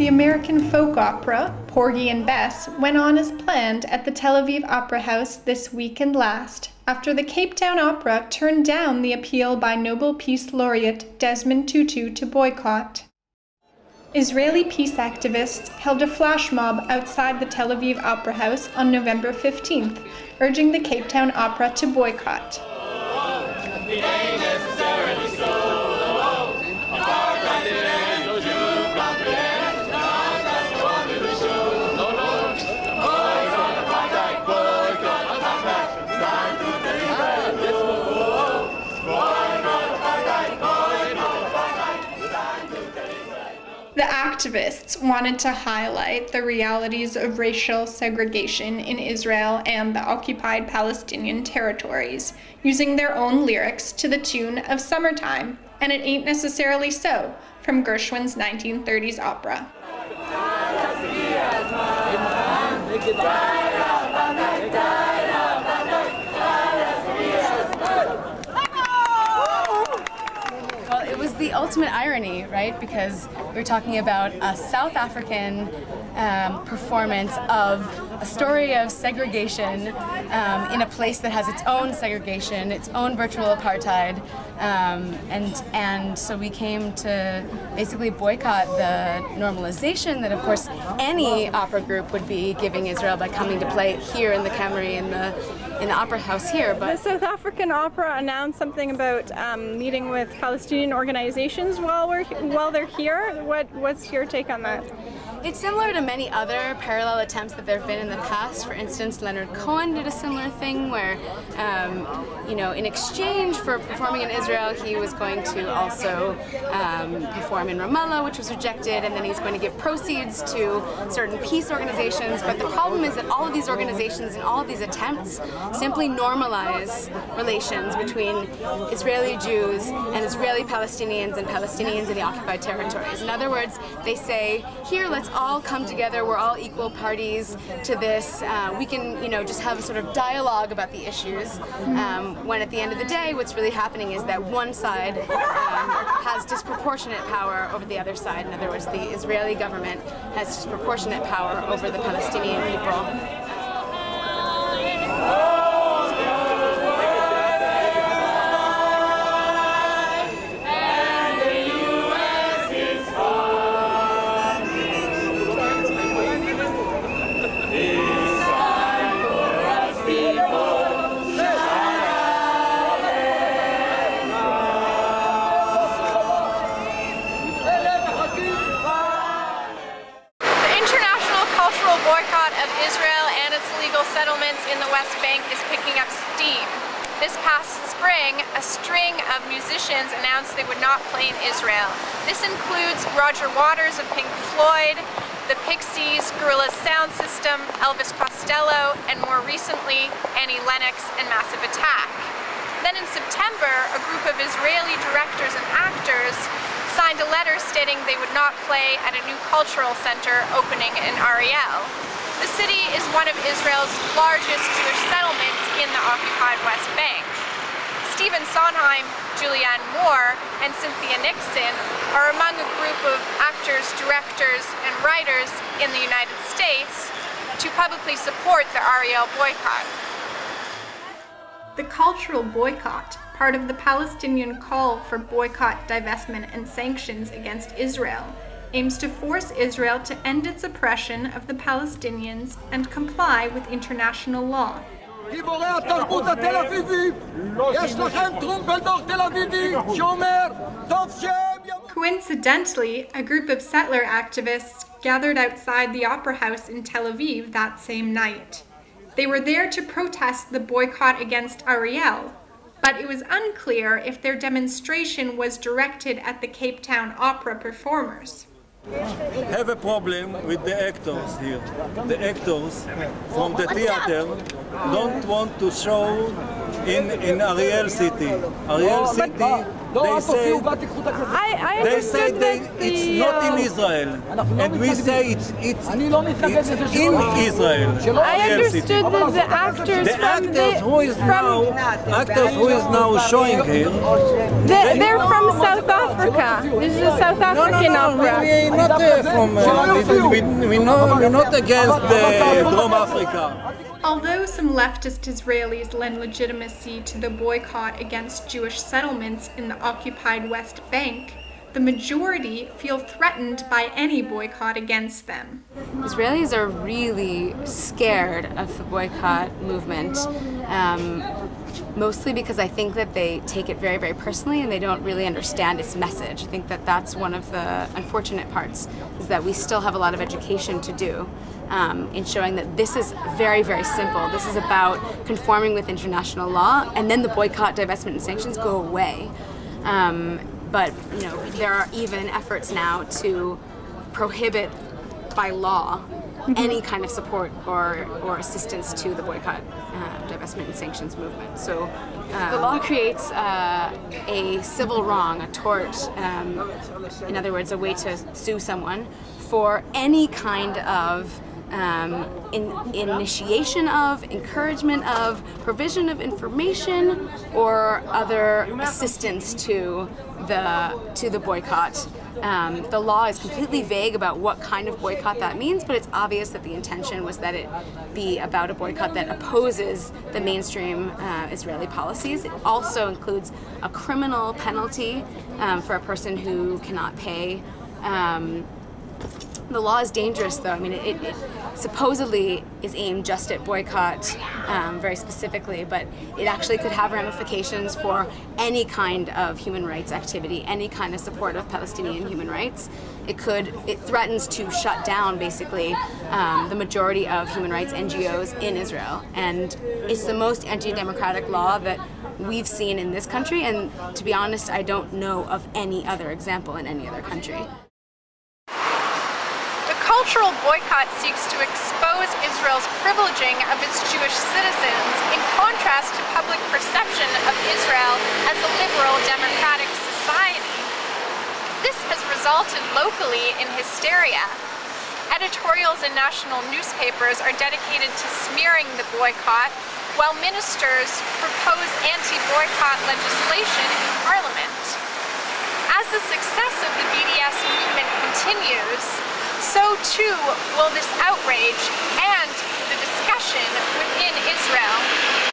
The American folk opera, Porgy and Bess, went on as planned at the Tel Aviv Opera House this week and last, after the Cape Town Opera turned down the appeal by Nobel Peace Laureate Desmond Tutu to boycott. Israeli peace activists held a flash mob outside the Tel Aviv Opera House on November 15th, urging the Cape Town Opera to boycott. The activists wanted to highlight the realities of racial segregation in Israel and the occupied Palestinian territories, using their own lyrics to the tune of Summertime, and It Ain't Necessarily So, from Gershwin's 1930s opera. It was the ultimate irony, right? Because we're talking about a South African performance of a story of segregation in a place that has its own segregation, its own virtual apartheid, and so we came to basically boycott the normalization that, of course, any opera group would be giving Israel by coming to play it here in the Camry in the Opera House here. But the South African Opera announced something about meeting with Palestinian organizations while they're here. What's your take on that? It's similar to many other parallel attempts that there have been in the past. For instance, Leonard Cohen did a similar thing where, in exchange for performing in Israel, he was going to also perform in Ramallah, which was rejected, and then he's going to give proceeds to certain peace organizations. But the problem is that all of these organizations and all of these attempts simply normalize relations between Israeli Jews and Israeli Palestinians and Palestinians in the occupied territories. In other words, they say, here, let's all come together, we're all equal parties to this, we can, just have a sort of dialogue about the issues, when at the end of the day, what's really happening is that one side has disproportionate power over the other side. In other words, the Israeli government has disproportionate power over the Palestinian people. Boycott of Israel and its illegal settlements in the West Bank is picking up steam. This past spring, a string of musicians announced they would not play in Israel. This includes Roger Waters of Pink Floyd, the Pixies, Gorillaz Sound System, Elvis Costello, and more recently, Annie Lennox and Massive Attack. Then in September, a group of Israeli directors and actors signed a letter stating they would not play at a new cultural center opening in Ariel. The city is one of Israel's largest Jewish settlements in the occupied West Bank. Stephen Sondheim, Julianne Moore, and Cynthia Nixon are among a group of actors, directors, and writers in the United States to publicly support the Ariel boycott. The cultural boycott, part of the Palestinian call for boycott, divestment, and sanctions against Israel, aims to force Israel to end its oppression of the Palestinians and comply with international law. Coincidentally, a group of settler activists gathered outside the Opera House in Tel Aviv that same night. They were there to protest the boycott against Ariel, but it was unclear if their demonstration was directed at the Cape Town Opera performers. Have a problem with the actors here. The actors from the theater don't want to show in Ariel City. Ariel City They say I they say understood they, that it's the, not in Israel, and we say it's in Israel. I understood that the actors The actors who is now showing here. they're from South Africa. This is a South African opera. We're not from. We're not against Drum Africa. Although some leftist Israelis lend legitimacy to the boycott against Jewish settlements in the occupied West Bank, the majority feel threatened by any boycott against them. Israelis are really scared of the boycott movement, mostly because I think that they take it very, very personally and they don't really understand its message. I think that that's one of the unfortunate parts, is that we still have a lot of education to do in showing that this is very, very simple. This is about conforming with international law, and then the boycott, divestment, and sanctions go away. But you know, there are even efforts now to prohibit by law any kind of support or assistance to the boycott, divestment, and sanctions movement. So the law creates a civil wrong, a tort, in other words, a way to sue someone for any kind of initiation of, encouragement of, provision of information, or other assistance to the boycott. The law is completely vague about what kind of boycott that means, but it's obvious that the intention was that it be about a boycott that opposes the mainstream Israeli policies. It also includes a criminal penalty for a person who cannot pay. The law is dangerous, though. I mean, it supposedly is aimed just at boycott very specifically, but it actually could have ramifications for any kind of human rights activity, any kind of support of Palestinian human rights. It threatens to shut down, basically, the majority of human rights NGOs in Israel. And it's the most anti-democratic law that we've seen in this country, and to be honest, I don't know of any other example in any other country. Cultural boycott seeks to expose Israel's privileging of its Jewish citizens in contrast to public perception of Israel as a liberal democratic society. This has resulted locally in hysteria. Editorials in national newspapers are dedicated to smearing the boycott, while ministers propose anti-boycott legislation in Parliament. As the success of the BDS movement continues, so too will this outrage and the discussion within Israel.